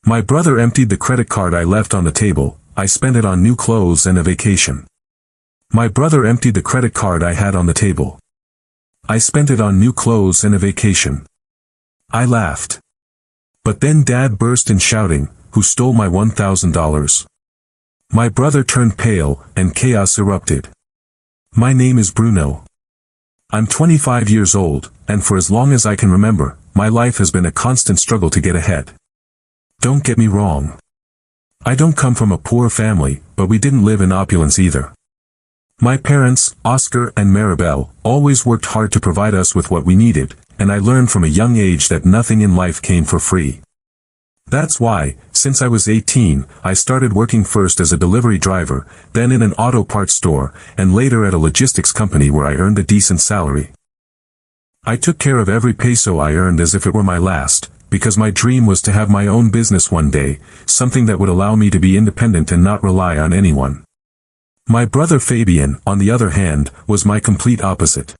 My brother emptied the credit card I left on the table. I spent it on new clothes and a vacation. My brother emptied the credit card I had on the table. I spent it on new clothes and a vacation. I laughed. But then Dad burst in shouting, "Who stole my $1,000? My brother turned pale, and chaos erupted. My name is Bruno. I'm 25 years old, and for as long as I can remember, my life has been a constant struggle to get ahead. Don't get me wrong. I don't come from a poor family, but we didn't live in opulence either. My parents, Oscar and Maribel, always worked hard to provide us with what we needed, and I learned from a young age that nothing in life came for free. That's why, since I was 18, I started working first as a delivery driver, then in an auto parts store, and later at a logistics company where I earned a decent salary. I took care of every peso I earned as if it were my last, because my dream was to have my own business one day, something that would allow me to be independent and not rely on anyone. My brother Fabian, on the other hand, was my complete opposite.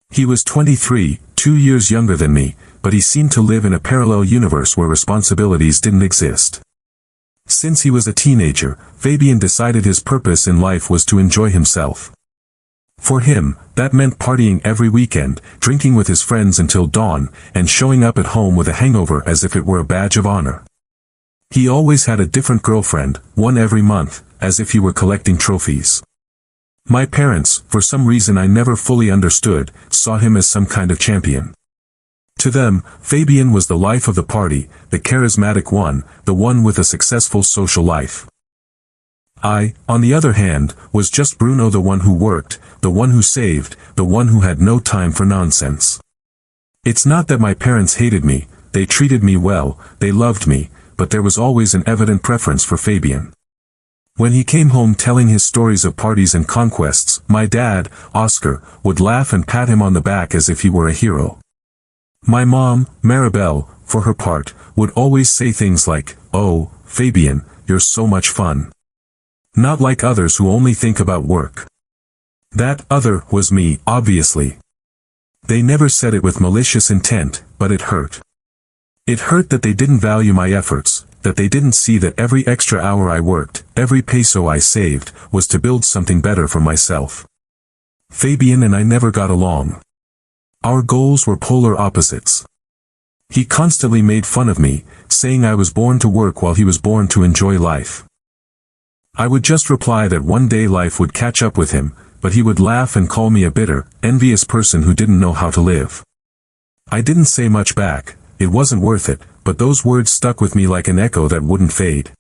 He was 23, 2 years younger than me, but he seemed to live in a parallel universe where responsibilities didn't exist. Since he was a teenager, Fabian decided his purpose in life was to enjoy himself. For him, that meant partying every weekend, drinking with his friends until dawn, and showing up at home with a hangover as if it were a badge of honor. He always had a different girlfriend, one every month, as if he were collecting trophies. My parents, for some reason I never fully understood, saw him as some kind of champion. To them, Fabian was the life of the party, the charismatic one, the one with a successful social life. I, on the other hand, was just Bruno, the one who worked, the one who saved, the one who had no time for nonsense. It's not that my parents hated me, they treated me well, they loved me, but there was always an evident preference for Fabian. When he came home telling his stories of parties and conquests, my dad, Oscar, would laugh and pat him on the back as if he were a hero. My mom, Maribel, for her part, would always say things like, "Oh, Fabian, you're so much fun." Not like others who only think about work. That other was me, obviously. They never said it with malicious intent, but it hurt. It hurt that they didn't value my efforts, that they didn't see that every extra hour I worked, every peso I saved, was to build something better for myself. Fabian and I never got along. Our goals were polar opposites. He constantly made fun of me, saying I was born to work while he was born to enjoy life. I would just reply that one day life would catch up with him, but he would laugh and call me a bitter, envious person who didn't know how to live. I didn't say much back, it wasn't worth it, but those words stuck with me like an echo that wouldn't fade.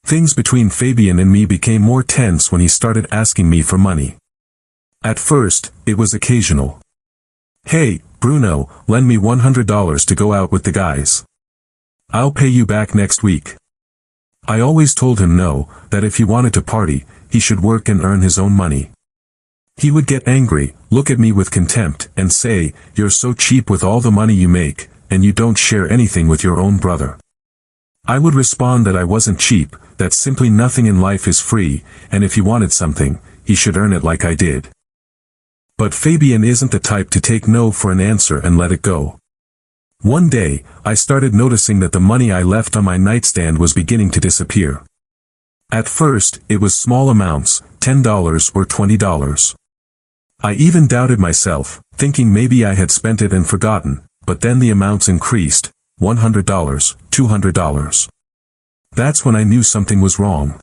Things between Fabian and me became more tense when he started asking me for money. At first, it was occasional. "Hey, Bruno, lend me $100 to go out with the guys. I'll pay you back next week." I always told him no, that if he wanted to party, he should work and earn his own money. He would get angry, look at me with contempt, and say, "You're so cheap with all the money you make, and you don't share anything with your own brother." I would respond that I wasn't cheap, that simply nothing in life is free, and if he wanted something, he should earn it like I did. But Fabian isn't the type to take no for an answer and let it go. One day, I started noticing that the money I left on my nightstand was beginning to disappear. At first, it was small amounts, $10 or $20. I even doubted myself, thinking maybe I had spent it and forgotten, but then the amounts increased, $100, $200. That's when I knew something was wrong.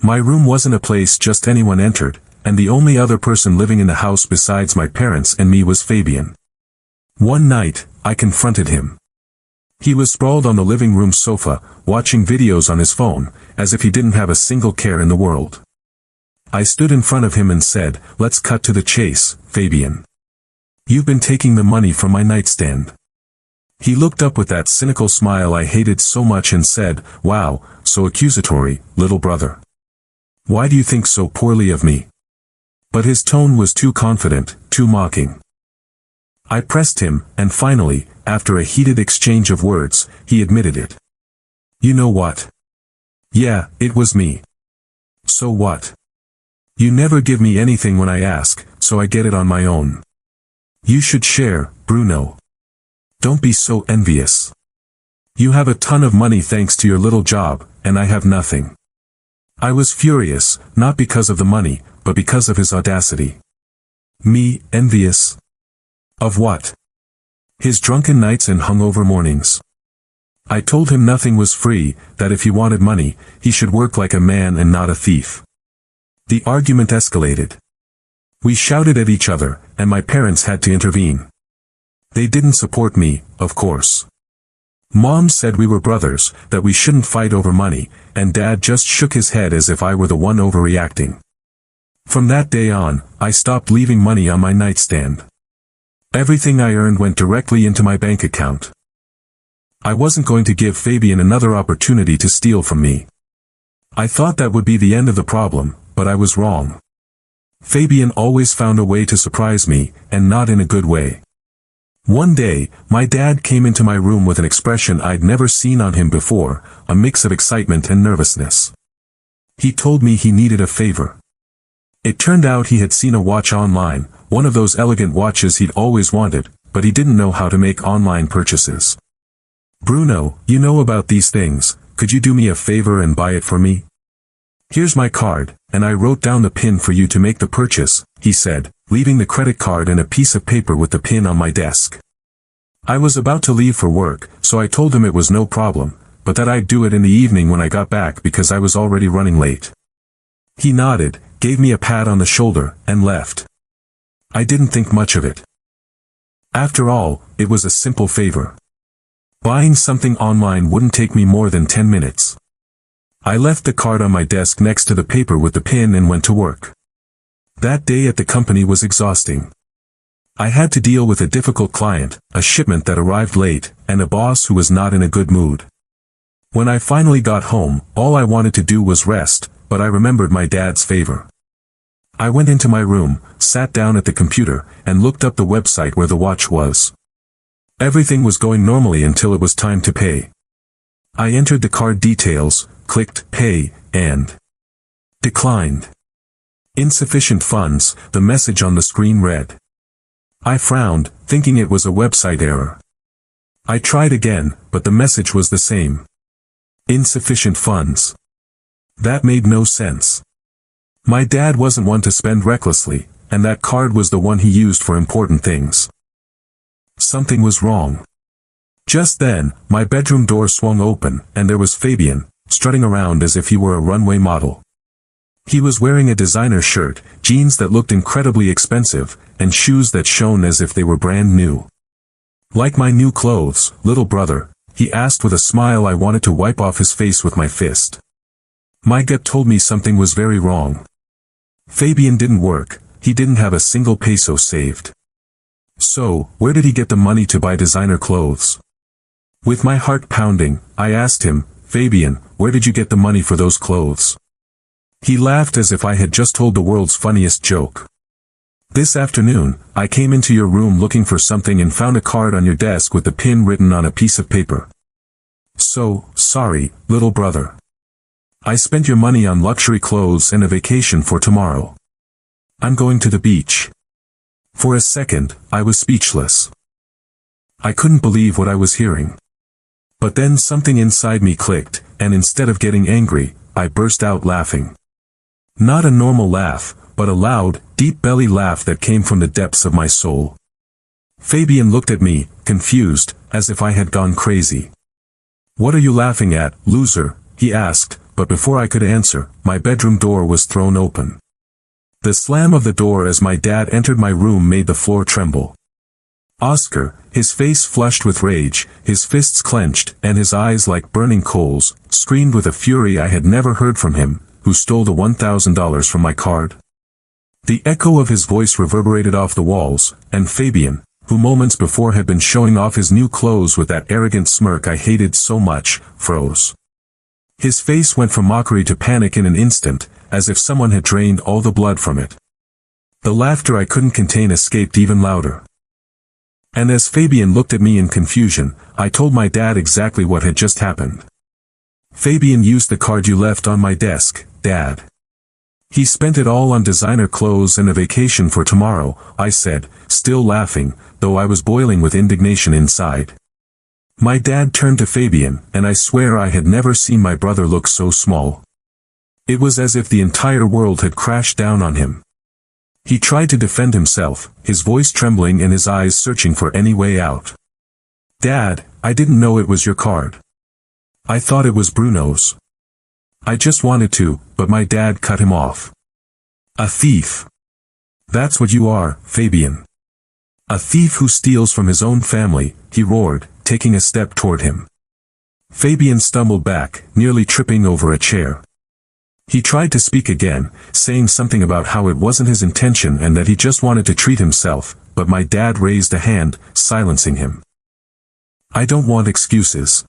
My room wasn't a place just anyone entered, and the only other person living in the house besides my parents and me was Fabian. One night, I confronted him. He was sprawled on the living room sofa, watching videos on his phone, as if he didn't have a single care in the world. I stood in front of him and said, "Let's cut to the chase, Fabian. You've been taking the money from my nightstand." He looked up with that cynical smile I hated so much and said, "Wow, so accusatory, little brother. Why do you think so poorly of me?" But his tone was too confident, too mocking. I pressed him, and finally, after a heated exchange of words, he admitted it. "You know what? Yeah, it was me. So what? You never give me anything when I ask, so I get it on my own. You should share, Bruno. Don't be so envious. You have a ton of money thanks to your little job, and I have nothing. I was furious, not because of the money, but because of his audacity. Me, envious? Of what? His drunken nights and hungover mornings. I told him nothing was free, that if he wanted money, he should work like a man and not a thief. The argument escalated. We shouted at each other, and my parents had to intervene. They didn't support me, of course. Mom said we were brothers, that we shouldn't fight over money, and Dad just shook his head as if I were the one overreacting. From that day on, I stopped leaving money on my nightstand. Everything I earned went directly into my bank account. I wasn't going to give Fabian another opportunity to steal from me. I thought that would be the end of the problem, but I was wrong. Fabian always found a way to surprise me, and not in a good way. One day, my dad came into my room with an expression I'd never seen on him before, a mix of excitement and nervousness. He told me he needed a favor. It turned out he had seen a watch online, one of those elegant watches he'd always wanted, but he didn't know how to make online purchases. "Bruno, you know about these things, could you do me a favor and buy it for me? Here's my card, and I wrote down the PIN for you to make the purchase," he said, leaving the credit card and a piece of paper with the PIN on my desk. I was about to leave for work, so I told him it was no problem, but that I'd do it in the evening when I got back because I was already running late. He nodded, gave me a pat on the shoulder, and left. I didn't think much of it. After all, it was a simple favor. Buying something online wouldn't take me more than 10 minutes. I left the card on my desk next to the paper with the PIN and went to work. That day at the company was exhausting. I had to deal with a difficult client, a shipment that arrived late, and a boss who was not in a good mood. When I finally got home, all I wanted to do was rest, but I remembered my dad's favor. I went into my room, sat down at the computer, and looked up the website where the watch was. Everything was going normally until it was time to pay. I entered the card details, clicked Pay, and declined. Insufficient funds, the message on the screen read. I frowned, thinking it was a website error. I tried again, but the message was the same. Insufficient funds. That made no sense. My dad wasn't one to spend recklessly, and that card was the one he used for important things. Something was wrong. Just then, my bedroom door swung open, and there was Fabian, strutting around as if he were a runway model. He was wearing a designer shirt, jeans that looked incredibly expensive, and shoes that shone as if they were brand new. "Like my new clothes, little brother?" he asked with a smile I wanted to wipe off his face with my fist. My gut told me something was very wrong. Fabian didn't work, he didn't have a single peso saved. So, where did he get the money to buy designer clothes? With my heart pounding, I asked him, "Fabian, where did you get the money for those clothes?" He laughed as if I had just told the world's funniest joke. "This afternoon, I came into your room looking for something and found a card on your desk with the PIN written on a piece of paper. So, sorry, little brother. I spent your money on luxury clothes and a vacation for tomorrow. I'm going to the beach." For a second, I was speechless. I couldn't believe what I was hearing. But then something inside me clicked, and instead of getting angry, I burst out laughing. Not a normal laugh, but a loud, deep belly laugh that came from the depths of my soul. Fabian looked at me, confused, as if I had gone crazy. "What are you laughing at, loser?" he asked, but before I could answer, my bedroom door was thrown open. The slam of the door as my dad entered my room made the floor tremble. Oscar, his face flushed with rage, his fists clenched, and his eyes like burning coals, screamed with a fury I had never heard from him, who stole the $1,000 from my card. The echo of his voice reverberated off the walls, and Fabian, who moments before had been showing off his new clothes with that arrogant smirk I hated so much, froze. His face went from mockery to panic in an instant, as if someone had drained all the blood from it. The laughter I couldn't contain escaped even louder. And as Fabian looked at me in confusion, I told my dad exactly what had just happened. "Fabian used the card you left on my desk, Dad. He spent it all on designer clothes and a vacation for tomorrow," I said, still laughing, though I was boiling with indignation inside. My dad turned to Fabian, and I swear I had never seen my brother look so small. It was as if the entire world had crashed down on him. He tried to defend himself, his voice trembling and his eyes searching for any way out. "Dad, I didn't know it was your card. I thought it was Bruno's. I just wanted to," but my dad cut him off. "A thief. That's what you are, Fabian. A thief who steals from his own family," he roared, taking a step toward him. Fabian stumbled back, nearly tripping over a chair. He tried to speak again, saying something about how it wasn't his intention and that he just wanted to treat himself, but my dad raised a hand, silencing him. "I don't want excuses.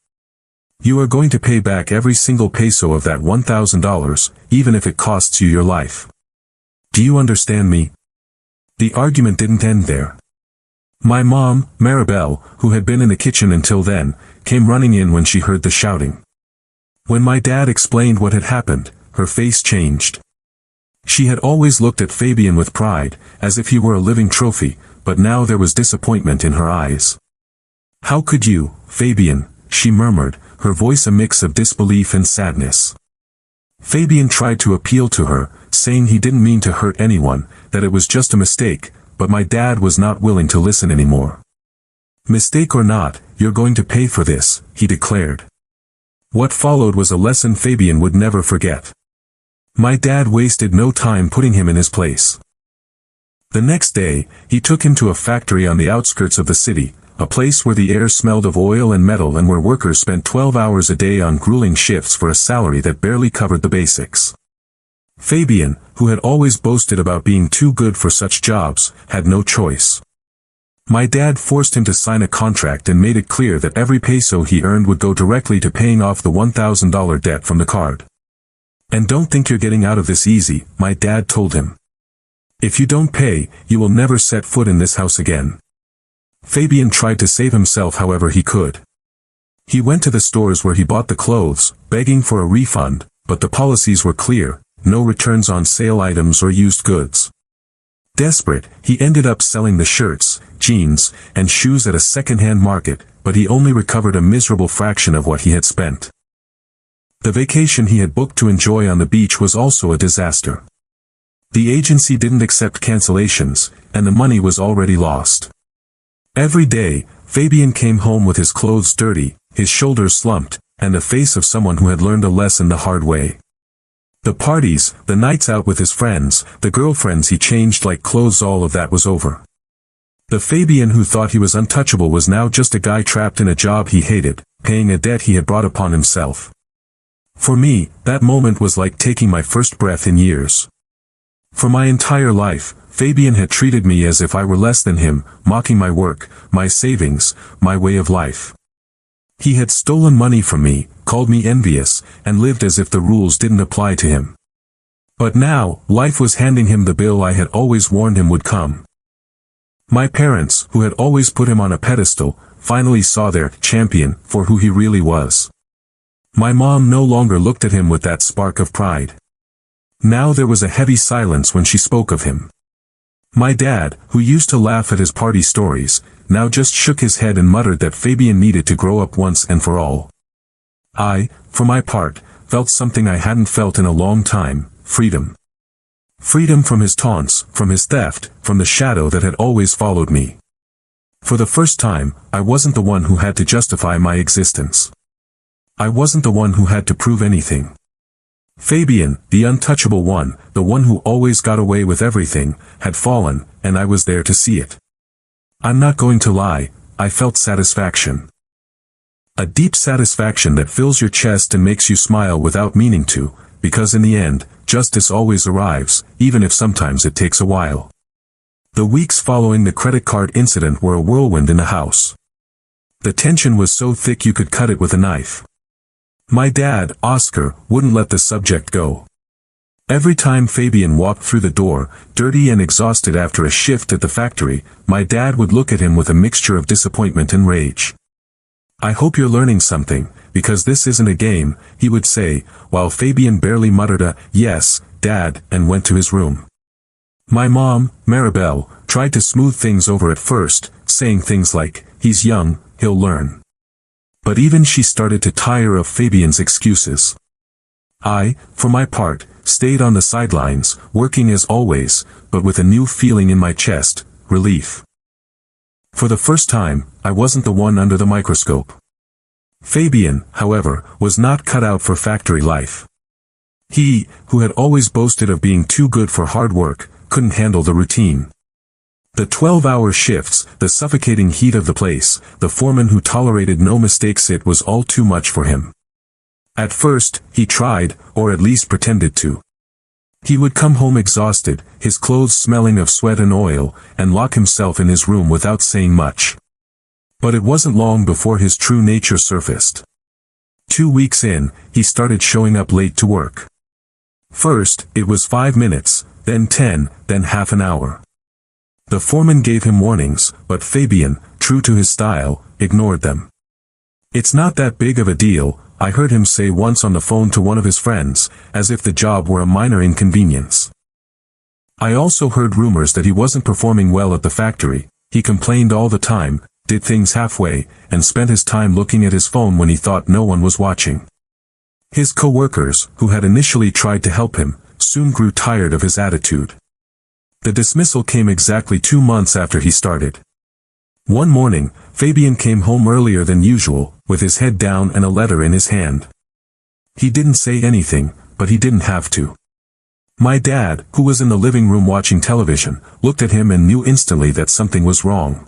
You are going to pay back every single peso of that $1,000, even if it costs you your life. Do you understand me?" The argument didn't end there. My mom, Maribel, who had been in the kitchen until then, came running in when she heard the shouting. When my dad explained what had happened, her face changed. She had always looked at Fabian with pride, as if he were a living trophy, but now there was disappointment in her eyes. "How could you, Fabian?" she murmured, her voice a mix of disbelief and sadness. Fabian tried to appeal to her, saying he didn't mean to hurt anyone, that it was just a mistake, but my dad was not willing to listen anymore. "Mistake or not, you're going to pay for this," he declared. What followed was a lesson Fabian would never forget. My dad wasted no time putting him in his place. The next day, he took him to a factory on the outskirts of the city, a place where the air smelled of oil and metal and where workers spent 12 hours a day on grueling shifts for a salary that barely covered the basics. Fabian, who had always boasted about being too good for such jobs, had no choice. My dad forced him to sign a contract and made it clear that every peso he earned would go directly to paying off the $1,000 debt from the card. "And don't think you're getting out of this easy," my dad told him. "If you don't pay, you will never set foot in this house again." Fabian tried to save himself however he could. He went to the stores where he bought the clothes, begging for a refund, but the policies were clear: no returns on sale items or used goods. Desperate, he ended up selling the shirts, jeans, and shoes at a second-hand market, but he only recovered a miserable fraction of what he had spent. The vacation he had booked to enjoy on the beach was also a disaster. The agency didn't accept cancellations, and the money was already lost. Every day, Fabian came home with his clothes dirty, his shoulders slumped, and the face of someone who had learned a lesson the hard way. The parties, the nights out with his friends, the girlfriends he changed like clothes, all of that was over. The Fabian who thought he was untouchable was now just a guy trapped in a job he hated, paying a debt he had brought upon himself. For me, that moment was like taking my first breath in years. For my entire life, Fabian had treated me as if I were less than him, mocking my work, my savings, my way of life. He had stolen money from me, called me envious, and lived as if the rules didn't apply to him. But now, life was handing him the bill I had always warned him would come. My parents, who had always put him on a pedestal, finally saw their champion for who he really was. My mom no longer looked at him with that spark of pride. Now there was a heavy silence when she spoke of him. My dad, who used to laugh at his party stories, now just shook his head and muttered that Fabian needed to grow up once and for all. I, for my part, felt something I hadn't felt in a long time: freedom. Freedom from his taunts, from his theft, from the shadow that had always followed me. For the first time, I wasn't the one who had to justify my existence. I wasn't the one who had to prove anything. Fabian, the untouchable one, the one who always got away with everything, had fallen, and I was there to see it. I'm not going to lie, I felt satisfaction. A deep satisfaction that fills your chest and makes you smile without meaning to, because in the end, justice always arrives, even if sometimes it takes a while. The weeks following the credit card incident were a whirlwind in the house. The tension was so thick you could cut it with a knife. My dad, Oscar, wouldn't let the subject go. Every time Fabian walked through the door, dirty and exhausted after a shift at the factory, my dad would look at him with a mixture of disappointment and rage. "I hope you're learning something, because this isn't a game," he would say, while Fabian barely muttered a "yes, Dad," and went to his room. My mom, Maribel, tried to smooth things over at first, saying things like, "He's young, he'll learn." But even she started to tire of Fabian's excuses. I, for my part, stayed on the sidelines, working as always, but with a new feeling in my chest, relief. For the first time, I wasn't the one under the microscope. Fabian, however, was not cut out for factory life. He, who had always boasted of being too good for hard work, couldn't handle the routine. The 12-hour shifts, the suffocating heat of the place, the foreman who tolerated no mistakes, it was all too much for him. At first, he tried, or at least pretended to. He would come home exhausted, his clothes smelling of sweat and oil, and lock himself in his room without saying much. But it wasn't long before his true nature surfaced. 2 weeks in, he started showing up late to work. First, it was 5 minutes, then 10, then half an hour. The foreman gave him warnings, but Fabian, true to his style, ignored them. "It's not that big of a deal," I heard him say once on the phone to one of his friends, as if the job were a minor inconvenience. I also heard rumors that he wasn't performing well at the factory. He complained all the time, did things halfway, and spent his time looking at his phone when he thought no one was watching. His co-workers, who had initially tried to help him, soon grew tired of his attitude. The dismissal came exactly 2 months after he started. One morning, Fabian came home earlier than usual, with his head down and a letter in his hand. He didn't say anything, but he didn't have to. My dad, who was in the living room watching television, looked at him and knew instantly that something was wrong.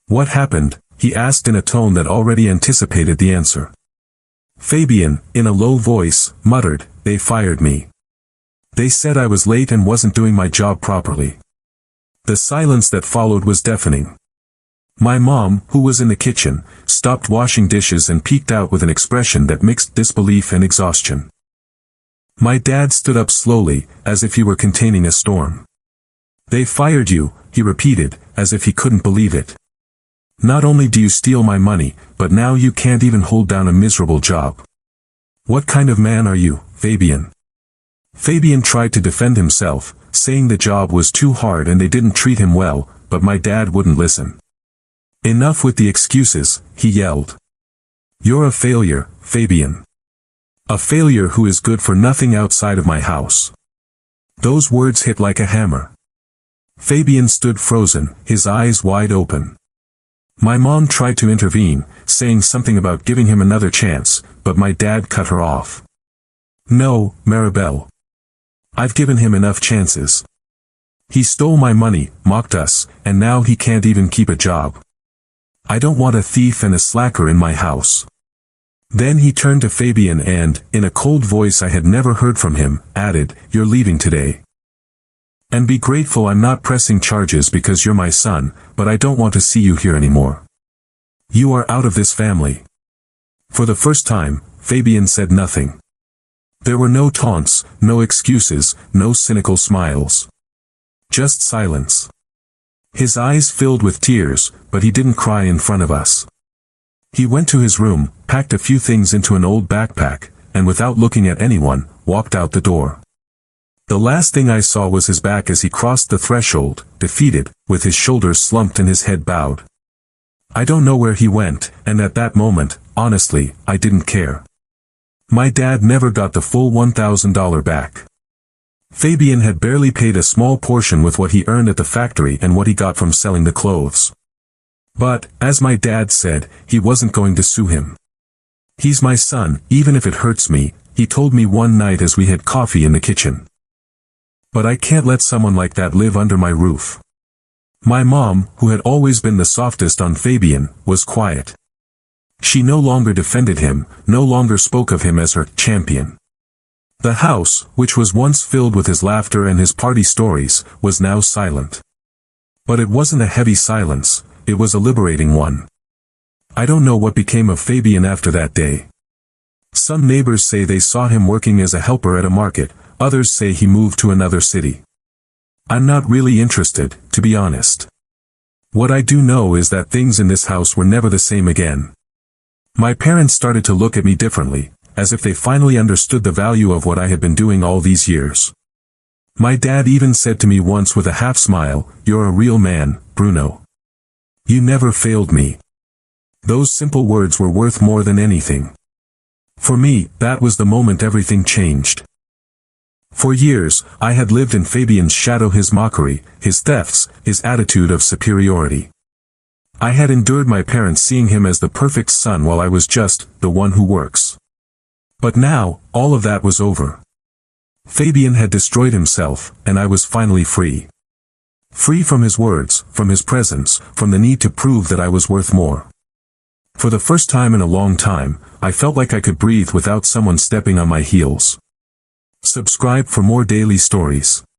"What happened?" he asked in a tone that already anticipated the answer. Fabian, in a low voice, muttered, "They fired me. They said I was late and wasn't doing my job properly." The silence that followed was deafening. My mom, who was in the kitchen, stopped washing dishes and peeked out with an expression that mixed disbelief and exhaustion. My dad stood up slowly, as if he were containing a storm. "They fired you," he repeated, as if he couldn't believe it. "Not only do you steal my money, but now you can't even hold down a miserable job. What kind of man are you, Fabian?" Fabian tried to defend himself, saying the job was too hard and they didn't treat him well, but my dad wouldn't listen. "Enough with the excuses," he yelled. "You're a failure, Fabian. A failure who is good for nothing outside of my house." Those words hit like a hammer. Fabian stood frozen, his eyes wide open. My mom tried to intervene, saying something about giving him another chance, but my dad cut her off. "No, Maribel. I've given him enough chances. He stole my money, mocked us, and now he can't even keep a job. I don't want a thief and a slacker in my house." Then he turned to Fabian and, in a cold voice I had never heard from him, added, "You're leaving today. And be grateful I'm not pressing charges because you're my son, but I don't want to see you here anymore. You are out of this family." For the first time, Fabian said nothing. There were no taunts, no excuses, no cynical smiles. Just silence. His eyes filled with tears, but he didn't cry in front of us. He went to his room, packed a few things into an old backpack, and without looking at anyone, walked out the door. The last thing I saw was his back as he crossed the threshold, defeated, with his shoulders slumped and his head bowed. I don't know where he went, and at that moment, honestly, I didn't care. My dad never got the full $1,000 back. Fabian had barely paid a small portion with what he earned at the factory and what he got from selling the clothes. But, as my dad said, he wasn't going to sue him. "He's my son, even if it hurts me," he told me one night as we had coffee in the kitchen. But I can't let someone like that live under my roof. My mom, who had always been the softest on Fabian, was quiet. She no longer defended him, no longer spoke of him as her champion. The house, which was once filled with his laughter and his party stories, was now silent. But it wasn't a heavy silence, it was a liberating one. I don't know what became of Fabian after that day. Some neighbors say they saw him working as a helper at a market, others say he moved to another city. I'm not really interested, to be honest. What I do know is that things in this house were never the same again. My parents started to look at me differently, as if they finally understood the value of what I had been doing all these years. My dad even said to me once with a half smile, "You're a real man, Bruno. You never failed me." Those simple words were worth more than anything. For me, that was the moment everything changed. For years, I had lived in Fabian's shadow, his mockery, his thefts, his attitude of superiority. I had endured my parents seeing him as the perfect son while I was just the one who works. But now, all of that was over. Fabian had destroyed himself, and I was finally free. Free from his words, from his presence, from the need to prove that I was worth more. For the first time in a long time, I felt like I could breathe without someone stepping on my heels. Subscribe for more daily stories.